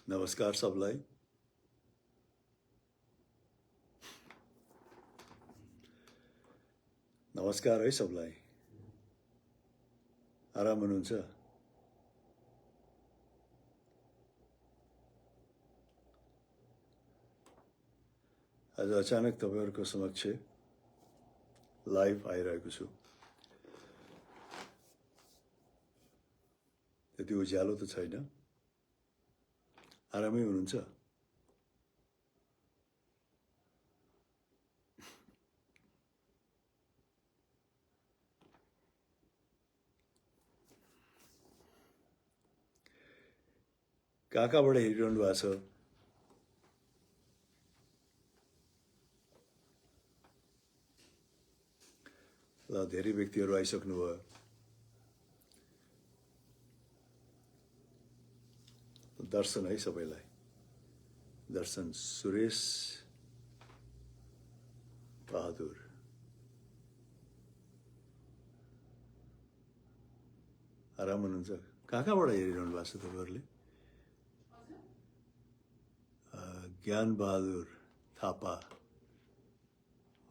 नमस्कार सबलाई। नमस्कार है सबलाई। आराम हुनुहुन्छ? आज अचानक तपाईहरुको समक्ष लाइभ आइरहेको छु। त्यति उज्यालो त छैन। आरामै हुनुहुन्छ? कहाँबाट हेरिरहनु भएको छ? ल धेरै व्यक्तिहरु आइसक्नुभयो। दर्शन है सबैलाई। दर्शन सुरेश बहादुर। आराम हुनुहुन्छ? कहाँबाट हेरिरहनु भएको छ तपाईहरुले? ज्ञान बहादुर थापा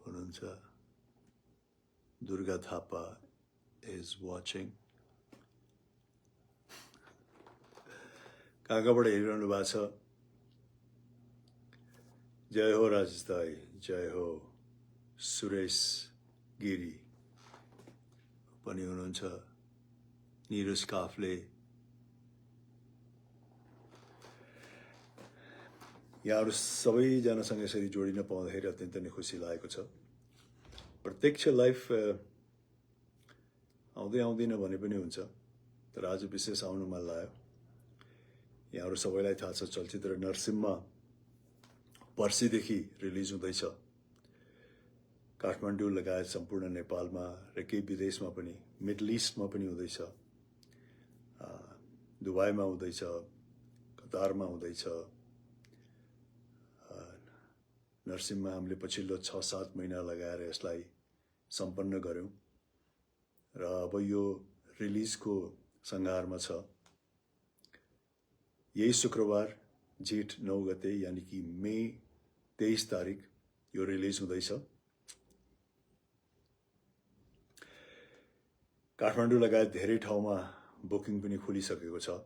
हुनुहुन्छ। Durga Thapa is watching. कहाँबाट हेरिरहनु भएको छ? जय हो राजेश दाई, जय हो। सुरेश गिरी पनि हुनुहुन्छ। निरज काफले। यहाँहरु सबैजनासँग यसरी जोडिन पाउँदाखेरि अत्यन्त नै खुसी लागेको छ। प्रत्यक्ष लाइफ आउँदै आउँदिन भने पनि हुन्छ, तर आज विशेष आउनु मन लाग्यो। यहाँहरु सबैलाई थाहा छ चलचित्र नरसिम्हा पर्सिदेखि रिलिज हुँदैछ। काठमाडौँ लगायत सम्पूर्ण नेपालमा र केही विदेशमा पनि, मिडल इस्टमा पनि हुँदैछ। दुबईमा हुँदैछ, कतारमा हुँदैछ। नरसिम्हा हामीले पछिल्लो 6-7 महिना लगाएर यसलाई सम्पन्न गर्यौं र अब यो रिलिजको संगारमा छ। यही शुक्रबार जेठ 9 गते यानी कि मे 23 तारिक यो रिलिज हुँदैछ। काठमाडौँ लगायत धेरै ठाउँमा बुकिङ पनि खुलिसकेको छ।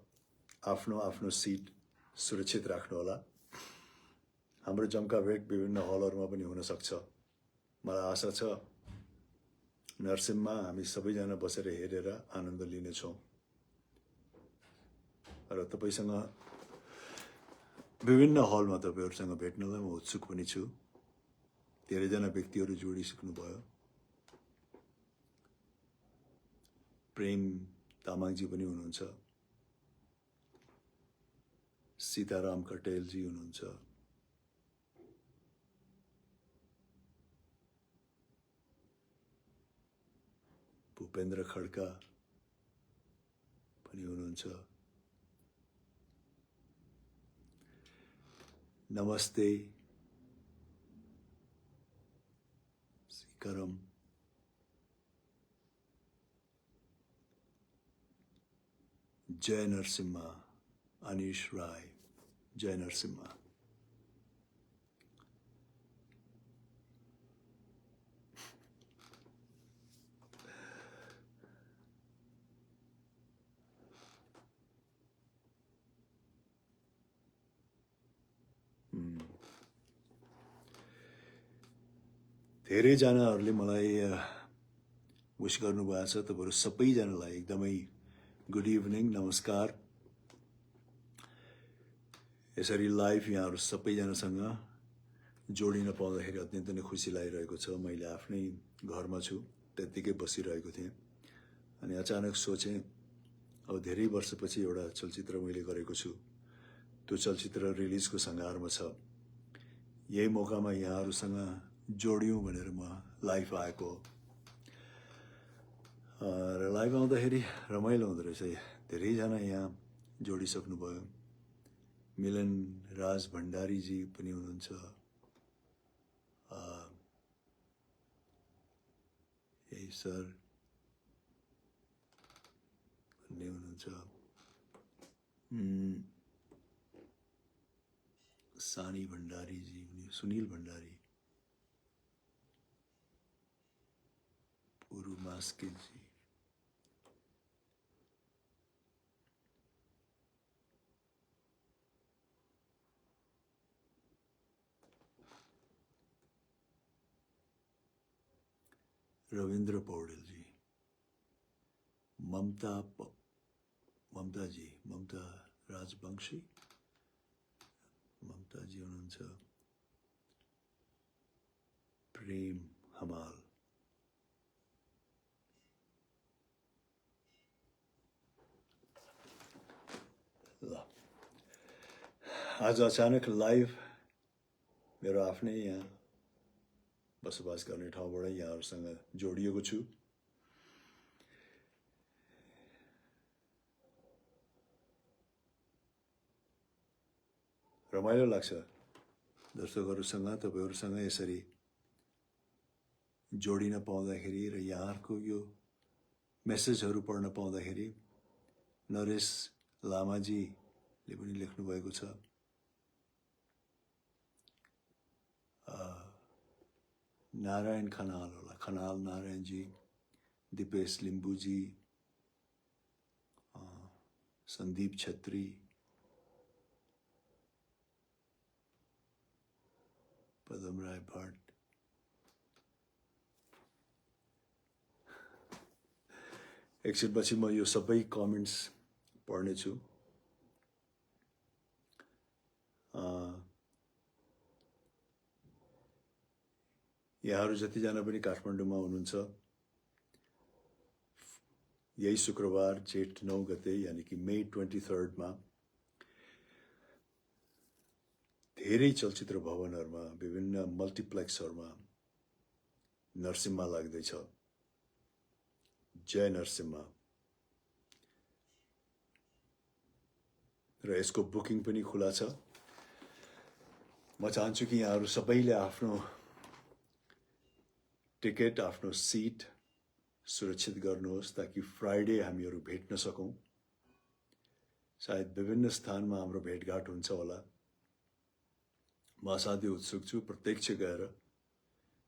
आफ्नो आफ्नो सिट सुरक्षित राख्नु होला। हाम्रो जम्का भेट विभिन्न हलहरुमा पनि हुन सक्छ। मलाई आशा छ नरसिम्हा हामी सबैजना बसेर हेरेर आनन्द लिनेछौं। र तपाईसँग विभिन्न हलमा तपाईहरुसँग भेट्नलाई म उत्सुक पनि छु। धेरैजना व्यक्तिहरु जोडिसक्नु भयो। प्रेम तामाङजी पनि हुनुहुन्छ। सीताराम कटेलजी हुनुहुन्छ। भूपेन्द्र खड्का पनि हुनुहुन्छ। नमस्ते सीकरम। जय नरसिम्हा अनिश राय, जय नरसिम्हा। धेरै जनाहरुले मलाई विश गर्नुभएको छ। तपाईहरु सबैजनालाई एकदमै गुड इभिनिङ, नमस्कार। यसरी लाइभ यहाँहरु सबैजनासँग जोडिन पाउँदाखेरि अत्यन्त नै खुसी लागिरहेको छ। मैले आफ्नै घरमा छु, त्यतिकै बसिरहेको थिएँ अनि अचानक सोचे अब धेरै वर्षपछि एउटा चलचित्र मैले गरेको छु। त्यो चलचित्र रिलिजको संगारमा छ। यही मौकामा यहाँहरुसँग जोडियौं भनेर म लाइभ आएको। र लाइभ आउँदाखेरि रमाइलो हुँदो रहेछ। धेरै जना यहाँ जोडिसक्नु भयो। मिलन राज भण्डारी जी पनि हुनुहुन्छ। यही सर भन्ने हुनुहुन्छ। सानी भण्डारी जी, सुनील भण्डारी, पुरु मास्के जी, रविन्द्र पौडेल जी, ममता जी, ममता राजवंशी, ममता जी हुनुहुन्छ, प्रेम हमाल, ल आज अचानक लाइभ मेरो आफ्नै यहाँ बसोबास गर्ने ठाउँबाट यहाँहरूसँग जोडिएको छु। रमाइलो लाग्छ दर्शकहरूसँग, तपाईहरूसँग यसरी जोडिन पाउँदाखेरि र यहाँहरूको यो मेसेजहरू पढ्न पाउँदाखेरि। नरेश लामाजीले पनि लेख्नुभएको छ, नारायण खनाल होला, खनाल नारायणजी, दिपेश लिम्बूजी, सन्दीप छत्री, पदम राय भट्ट, एकछिनपछि म यो सबै कमेन्ट्स पढ्नेछु। यहाँहरू जतिजना पनि काठमाडौँमा हुनुहुन्छ, यही शुक्रबार जेठ 9 गते यानी कि मे 23 धेरै चलचित्र भवनहरूमा, विभिन्न मल्टिप्लेक्सहरूमा नरसिम्हा लाग्दैछ। जय नरसिम्हा। र यसको बुकिङ पनि खुला छ। म चाहन्छु कि यहाँहरू सबैले आफ्नो टिकट, आफ्नो सिट सुरक्षित गर्नुहोस् ताकि फ्राइडे हामीहरू भेट्न सकौं। सायद विभिन्न स्थानमा हाम्रो भेटघाट हुन्छ होला। म असाध्यै उत्सुक छु प्रत्यक्ष गएर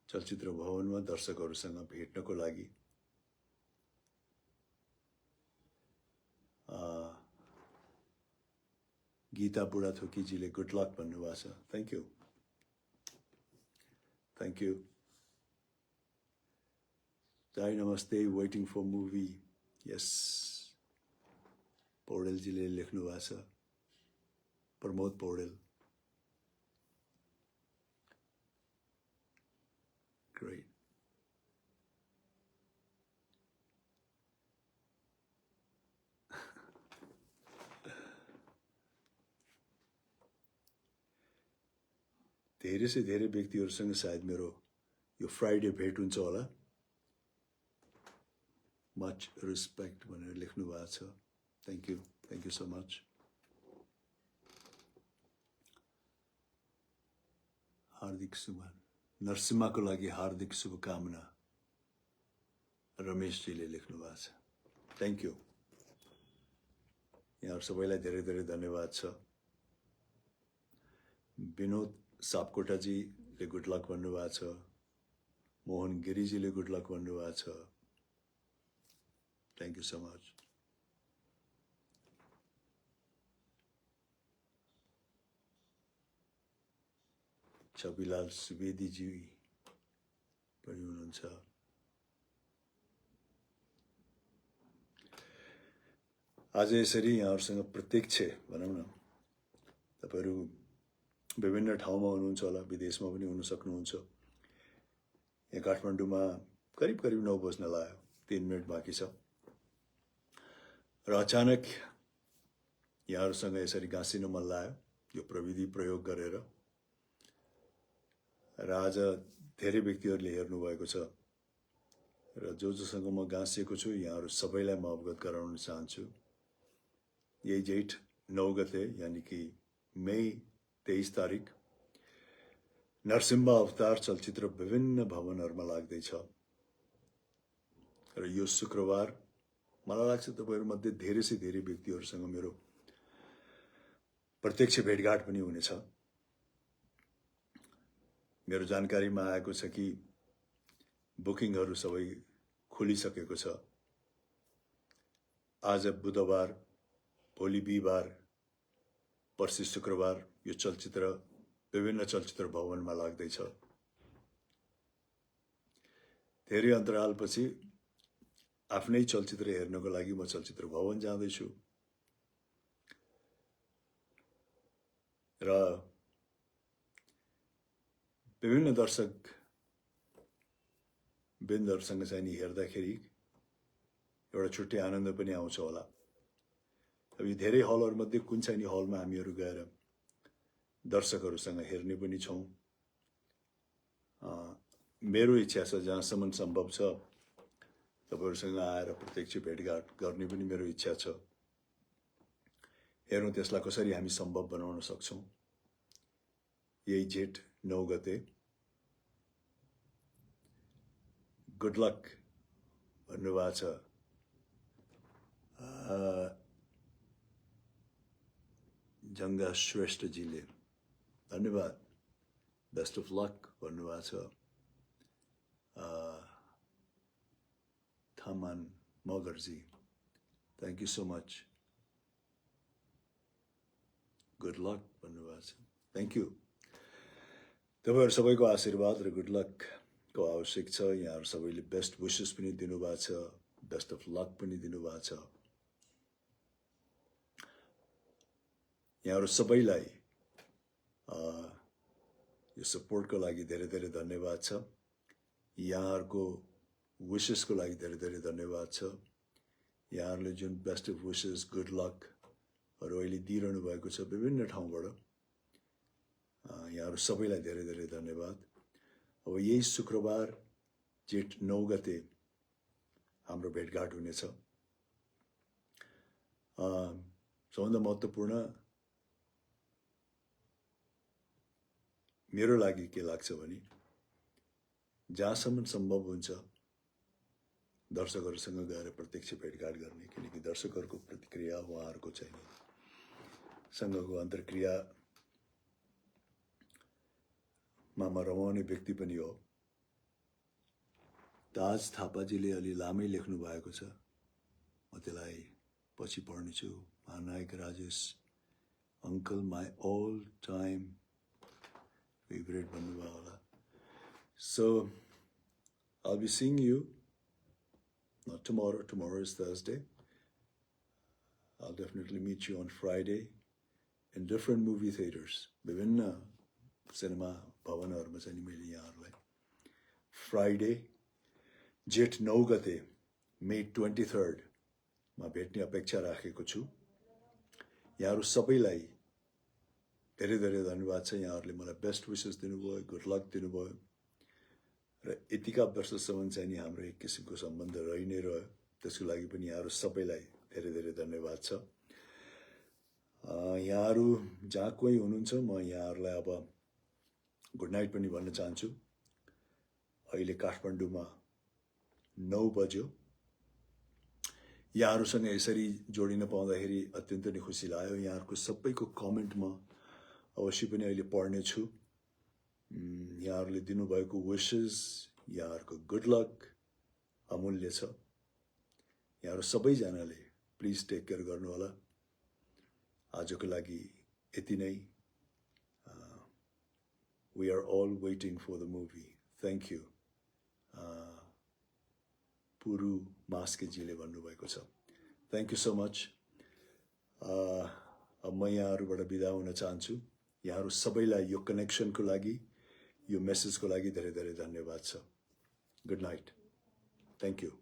चलचित्र भवनमा दर्शकहरूसँग भेट्नको लागि। गीता बुढाथोकीजीले गुड लक भन्नुभएको छ। Thank you, thank you. Jai Namaste, waiting for movie. Yes. पौडेलजीले लेख्नु भएको छ, प्रमोद पौडेल। Great. धेरै से धेरै व्यक्तिहरूसँग सायद मेरो यो फ्राइडे भेट हुन्छ होला। मच रेस्पेक्ट भनेर लेख्नु भएको छ। Thank you so much. हार्दिक शुभन नरसिम्हाको लागि हार्दिक शुभकामना रमेशजीले लेख्नु भएको छ। Thank you. यहाँहरू सबैलाई धेरै धेरै धन्यवाद छ। विनोद सापकोटाजीले गुड लक भन्नुभएको छ। मोहन गिरीजीले गुड लक भन्नुभएको छ। Thank you so much. Chhabilal Subedi जी पनि हुनुहुन्छ। आज यसरी यहाँहरूसँग प्रत्यक्ष भनौँ न, तपाईहरू विभिन्न ठाउँमा हुनुहुन्छ होला, विदेशमा पनि हुन सक्नुहुन्छ। यहाँ काठमाडौँमा करिब 9 बज्न लाग्यो, 3 मिनट बाँकी छ। र अचानक यहाँहरूसँग यसरी गाँसिन मन लाग्यो यो प्रविधि प्रयोग गरेर। र आज धेरै व्यक्तिहरूले हेर्नुभएको छ र जोसँग म गाँसिएको छु यहाँहरू सबैलाई म अवगत गराउन चाहन्छु। यही जेठ 9 गते यानी कि मे 23 तारिक नरसिम्हा अवतार चलचित्र विभिन्न भवनहरूमा लाग्दैछ। र यो शुक्रबार मलाई लाग्छ तपाईहरुमध्ये धेरै से धेरै व्यक्तिहरूसँग मेरो प्रत्यक्ष भेटघाट पनि हुनेछ। मेरो जानकारीमा आएको छ कि बुकिङहरू सबै खुलिसकेको छ। आज बुधबार, भोलि बिहिबार, पर्सि शुक्रबार यो चलचित्र विभिन्न चलचित्र भवनमा लाग्दैछ। धेरै अन्तरालपछि आफ्नै चलचित्र हेर्नको लागि म चलचित्र भवन जाँदैछु र विभिन्न दर्शक बिन्दहरूसँग चाहिँ नि हेर्दाखेरि एउटा छुट्टै आनन्द पनि आउँछ होला। अब यी धेरै हलहरूमध्ये कुन चाहिँ नि हलमा हामीहरू गएर दर्शकहरूसँग हेर्ने पनि छौँ। मेरो इच्छा छ जहाँसम्म सम्भव छ तपाईहरुसँग आएर प्रत्यक्ष भेटघाट गर्ने पनि मेरो इच्छा छ। हेरौँ त्यसलाई कसरी हामी सम्भव बनाउन सक्छौँ। यही जेठ 9 गते गुड लक भन्नुभएको छ जङ्गा श्रेष्ठजीले, धन्यवाद। बेस्ट अफ लक भन्नुभएको छ Thaman Magarji, thank you so much. Good luck भन्नुभएको छ, थ्याङ्क यू। तपाईहरु सबैको आशीर्वाद र गुड लक को आवश्यक छ। यहाँहरु सबैले बेस्ट विशेस पनि दिनुभएको छ, बेस्ट अफ लक पनि दिनुभएको छ। यहाँहरु सबैलाई यो सपोर्टको लागि धेरै धेरै धन्यवाद छ। यहाँहरुको विशेसको लागि धेरै धेरै धन्यवाद छ। यहाँहरुले जुन best of wishes good lock हरु अहिले दिइरहनु भएको छ विभिन्न ठाउँबाट, यहाँहरु सबैलाई धेरै धेरै धन्यवाद। अब यही शुक्रबार जेठ 9 गते हाम्रो भेटघाट हुनेछ। सबभन्दा महत्त्वपूर्ण मेरो लागि के लाग्छ भने जहाँसम्म सम्भव हुन्छ दर्शकहरूसँग गएर प्रत्यक्ष भेटघाट गर्ने, किनकि दर्शकहरूको प्रतिक्रिया उहाँहरूको चाहिँ सँगको अन्तर्क्रिया मा रमाउने व्यक्ति पनि हो। ताज थापाजीले अलि लामै लेख्नु भएको छ, म त्यसलाई पछि पढ्नेछु। महानायक Rajesh uncle my all time favourite भन्नुभयो होला। So I'll be seeing you not tomorrow. Tomorrow is Thursday. I'll definitely meet you on Friday in different movie theaters. विभिन्न सिनेमा भवनहरुमा चाहिँ मैले यहाँहरुलाई फ्राइडे जेठ 9 गते मे 23rd मा भेट्ने अपेक्षा राखेको छु। यहाँहरु सबैलाई धेरै धेरै धन्यवाद छ। यहाँहरुले मलाई बेस्ट विशेस दिनुभयो, गुड लक दिनुभयो र यतिका वर्षसम्म चाहिँ नि हाम्रो एक किसिमको सम्बन्ध रहि नै रह्यो। त्यसको लागि पनि यहाँहरु सबैलाई धेरै धेरै धन्यवाद छ। यहाँहरु जहाँ कोही हुनुहुन्छ म यहाँहरुलाई अब गुड नाइट पनि भन्न चाहन्छु। अहिले काठमाडौँमा 9 बज्यो। यहाँहरुसँग यसरी जोडिन पाउँदाखेरि अत्यन्त नै खुसी लाग्यो। यहाँहरुको सबैको कमेन्ट म अवश्य पनि अहिले पढ्ने छु। यहाँहरुले दिनुभएको विशेस, यहाँहरुको गुड लक अमूल्य छ। यहाँहरु सबैजनाले प्लिज टेक केयर गर्नु होला। आजको लागि यति नै। We are all waiting for the movie. Thank you. पुरु मास्केजीले भन्नुभएको छ। Thank you so much. अब म यहाँहरुबाट बिदा हुन चाहन्छु। यहाँहरु सबैलाई यो कनेक्सनको लागि, यो मेसेजको लागि धेरै धेरै धन्यवाद छ। Good night. Thank you.